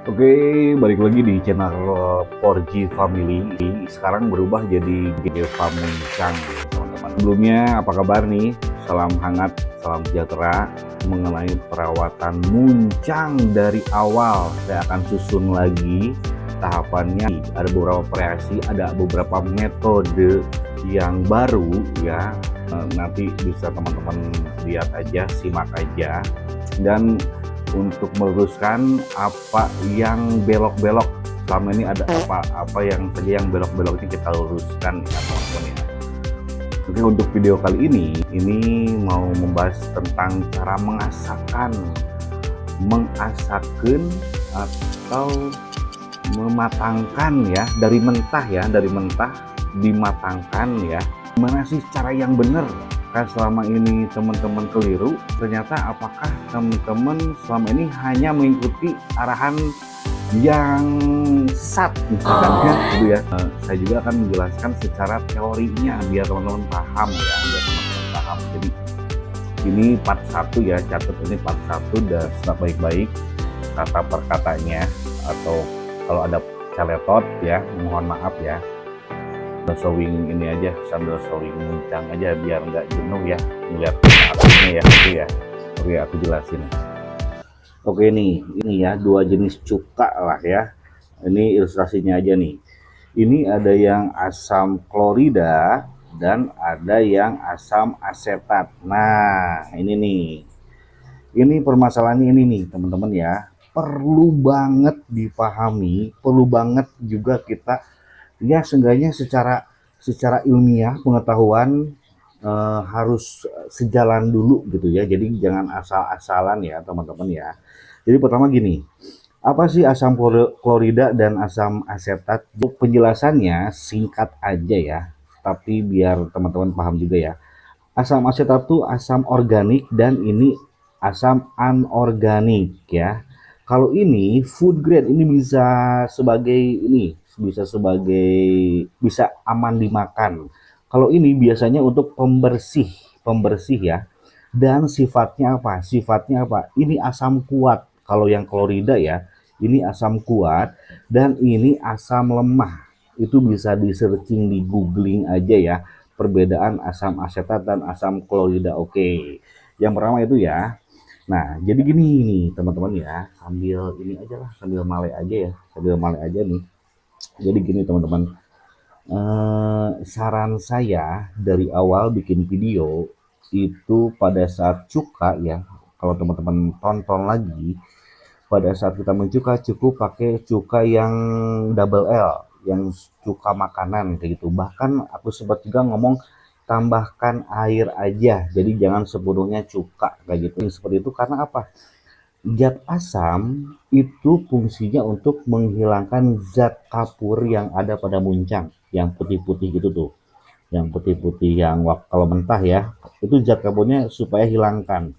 Oke, balik lagi di channel 4G Family. Sekarang berubah jadi G Pamuncang, teman-teman. Sebelumnya, apa kabar nih? Salam hangat, salam sejahtera mengenai perawatan muncang dari awal. Saya akan susun lagi tahapannya. Ada beberapa variasi, ada beberapa metode yang baru ya. Nanti bisa teman-teman lihat aja, simak aja. Dan untuk meluruskan apa yang belok-belok selama ini, ada apa yang saja yang belok-belok ini kita luruskan ya teman-teman ya. Oke, untuk video kali ini mau membahas tentang cara mengasahkan atau mematangkan ya, dari mentah dimatangkan ya. Gimana sih cara yang benar? Kan selama ini teman-teman keliru, ternyata apakah teman-teman selama ini hanya mengikuti arahan yang sat misalkan ya gitu ya. Saya juga akan menjelaskan secara teorinya biar teman-teman paham ya, biar teman-teman paham. Jadi ini part 1 ya, catat ini part 1 dan simak baik-baik kata per katanya, atau kalau ada caletot ya mohon maaf ya. Showing ini aja, sambil showing muncang aja biar nggak jenuh ya ngeliat apinya ya gitu ya. Oke, aku jelasin. Oke nih, ini ya dua jenis cuka lah ya. Ini ilustrasinya aja nih. Ini ada yang asam klorida dan ada yang asam asetat. Nah, ini nih. Ini permasalahannya ini nih, teman-teman ya. Perlu banget dipahami, perlu banget juga kita ya seenggaknya secara ilmiah pengetahuan harus sejalan dulu gitu ya. Jadi jangan asal-asalan ya teman-teman ya. Jadi pertama gini, apa sih asam klorida dan asam asetat? Penjelasannya singkat aja ya, tapi biar teman-teman paham juga ya. Asam asetat itu asam organik dan ini asam anorganik ya. Kalau ini food grade, ini bisa sebagai bisa aman dimakan. Kalau ini biasanya untuk pembersih ya. Dan sifatnya apa? Sifatnya apa? Ini asam kuat. Kalau yang klorida ya, ini asam kuat dan ini asam lemah. Itu bisa di searching, di googling aja ya, perbedaan asam asetat dan asam klorida. Oke, yang pertama itu ya. Nah, jadi gini nih teman-teman ya, sambil ini aja lah, sambil male aja nih. Jadi gini teman-teman, saran saya dari awal bikin video itu pada saat cuka ya, kalau teman-teman tonton lagi, pada saat kita mencuka cukup pakai cuka yang double L, yang cuka makanan kayak gitu. Bahkan aku sempat juga ngomong tambahkan air aja, jadi jangan sepenuhnya cuka kayak gitu. Seperti itu karena apa? Zat asam itu fungsinya untuk menghilangkan zat kapur yang ada pada muncang, yang putih-putih gitu tuh. Yang putih-putih yang kalau mentah ya, itu zat kapurnya supaya hilangkan.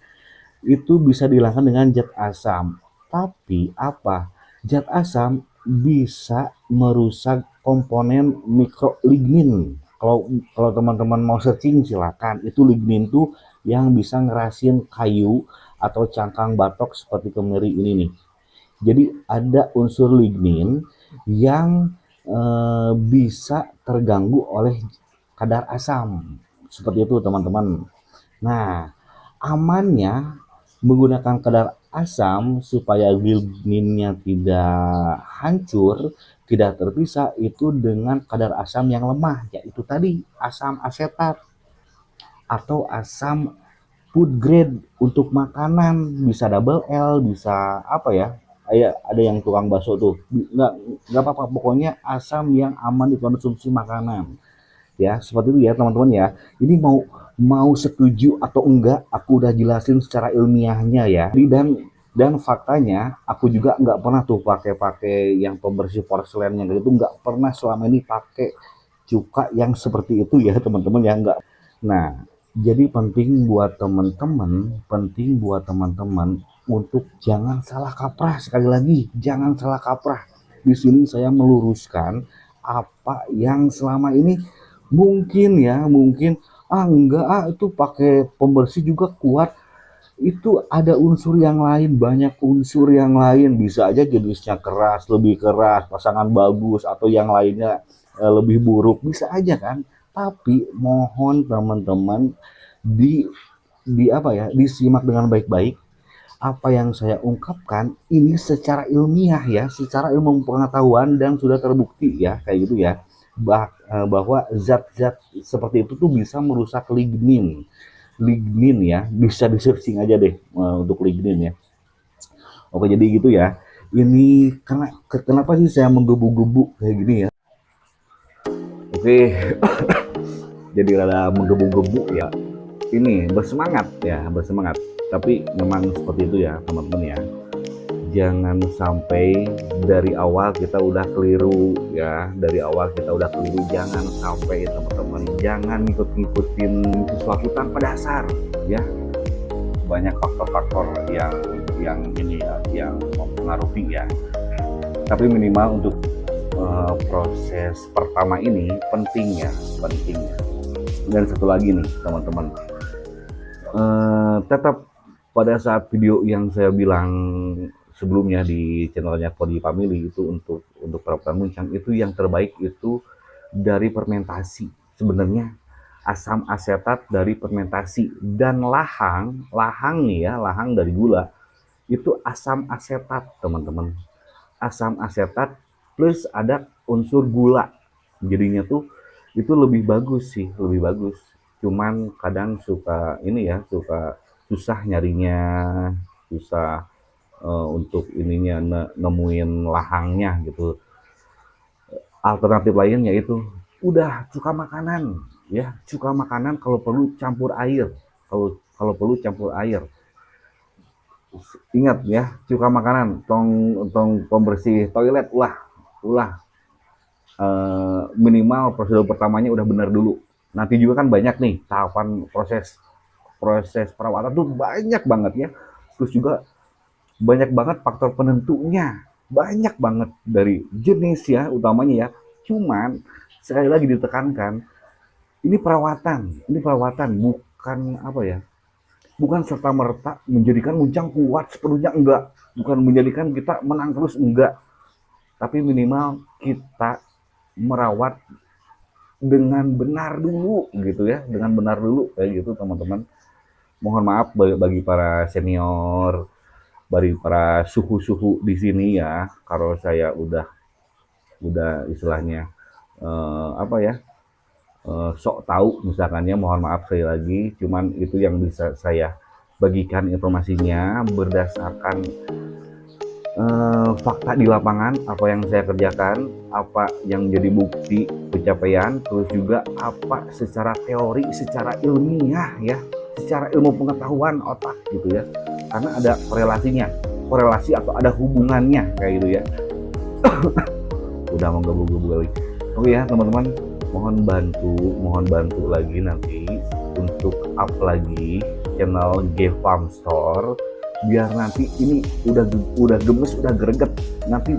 Itu bisa dihilangkan dengan zat asam. Tapi apa? Zat asam bisa merusak komponen mikrolignin. Kalau teman-teman mau searching silakan. Itu lignin tuh yang bisa ngerasin kayu atau cangkang batok seperti kemiri ini nih. Jadi ada unsur lignin yang bisa terganggu oleh kadar asam. Seperti itu teman-teman. Nah, amannya menggunakan kadar asam supaya ligninnya tidak hancur, tidak terpisah itu dengan kadar asam yang lemah, yaitu tadi asam asetat atau asam food grade untuk makanan, bisa double L, bisa apa ya, ada yang tukang bakso tuh, nggak apa-apa, pokoknya asam yang aman dikonsumsi makanan ya. Seperti itu ya teman-teman ya. Ini mau mau setuju atau enggak aku udah jelasin secara ilmiahnya ya. Dan faktanya aku juga nggak pernah tuh pakai yang pembersih porselen yang gitu, nggak pernah selama ini pakai cuka yang seperti itu ya teman-teman ya, enggak. Nah, jadi penting buat teman-teman untuk jangan salah kaprah. Sekali lagi, jangan salah kaprah. Di sini saya meluruskan apa yang selama ini mungkin ya, mungkin enggak itu pakai pembersih juga kuat. itu ada unsur yang lain, banyak unsur yang lain, bisa aja jenisnya keras, lebih keras, pasangan bagus, atau yang lainnya lebih buruk, bisa aja kan. Tapi mohon teman-teman di apa ya, disimak dengan baik-baik. Apa yang saya ungkapkan ini secara ilmiah ya, secara ilmu pengetahuan dan sudah terbukti ya, kayak gitu ya. Bahwa zat-zat seperti itu tuh bisa merusak lignin ya, bisa di searching aja deh untuk lignin ya. Oke, jadi gitu ya. Ini kenapa sih saya menggebu-gebu kayak gini ya? Oke, jadi rada menggebu-gebu ya. Ini bersemangat ya, bersemangat. Tapi memang seperti itu ya, teman-teman ya. Jangan sampai dari awal kita udah keliru ya, dari awal kita udah keliru. Jangan sampai teman-teman, jangan ngikut-ngikutin sesuatu tanpa dasar ya. Banyak faktor-faktor yang ini ya, yang mempengaruhi ya. Tapi minimal untuk proses pertama ini penting ya. Dan satu lagi nih teman-teman, tetap pada saat video yang saya bilang sebelumnya di channelnya Kodi Family itu untuk perawatan muncang itu yang terbaik itu dari fermentasi. Sebenarnya asam asetat dari fermentasi dan lahang nih ya, lahang dari gula itu asam asetat teman-teman. Asam asetat plus ada unsur gula, jadinya tuh itu lebih bagus sih, lebih bagus. Cuman kadang suka ini ya, suka susah nyarinya, susah untuk ininya nemuin lahangnya gitu. Alternatif lainnya itu udah cuka makanan ya, cuka makanan kalau perlu campur air, kalau perlu campur air. Ingat ya, cuka makanan, tong pembersih toilet, ulah minimal prosedur pertamanya udah benar dulu. Nanti juga kan banyak nih tahapan proses perawatan tuh banyak banget ya. Terus juga banyak banget faktor penentunya, banyak banget dari jenis ya utamanya ya. Cuman sekali lagi ditekankan, ini perawatan bukan apa ya, bukan serta merta menjadikan muncang kuat sepenuhnya, enggak, bukan menjadikan kita menang terus, enggak, tapi minimal kita merawat dengan benar dulu gitu ya, dengan benar dulu kayak gitu teman-teman. Mohon maaf bagi para senior, bagi para suhu-suhu di sini ya, kalau saya udah istilahnya apa ya, sok tahu misalkannya, mohon maaf sekali lagi. Cuman itu yang bisa saya bagikan informasinya berdasarkan fakta di lapangan, apa yang saya kerjakan, apa yang jadi bukti pencapaian, terus juga apa secara teori, secara ilmiah ya, secara ilmu pengetahuan otak gitu ya, karena ada korelasi atau ada hubungannya kayak gitu ya. Udah menggebu-gebu kali. Oke ya teman-teman, mohon bantu lagi nanti untuk up lagi channel G Farm Store, biar nanti ini udah gemes, udah greget, nanti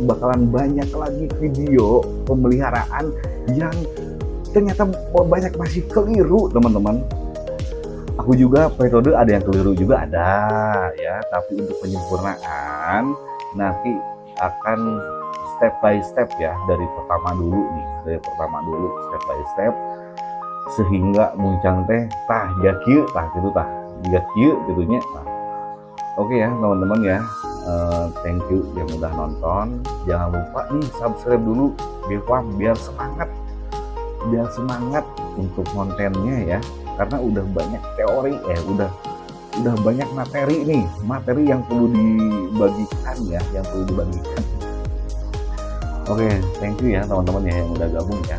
bakalan banyak lagi video pemeliharaan yang ternyata banyak masih keliru teman-teman. Aku juga metode ada yang keliru juga ada ya, tapi untuk penyempurnaan nanti akan step by step ya, dari pertama dulu step by step, sehingga muncang teh tah kieu tah gitu tah kieu gitunya. Oke ya teman-teman ya, thank you yang udah nonton. Jangan lupa nih subscribe dulu Devam biar semangat untuk kontennya ya, karena udah banyak teori udah banyak materi yang perlu dibagikan ya, Oke, thank you ya teman-teman ya yang udah gabung ya.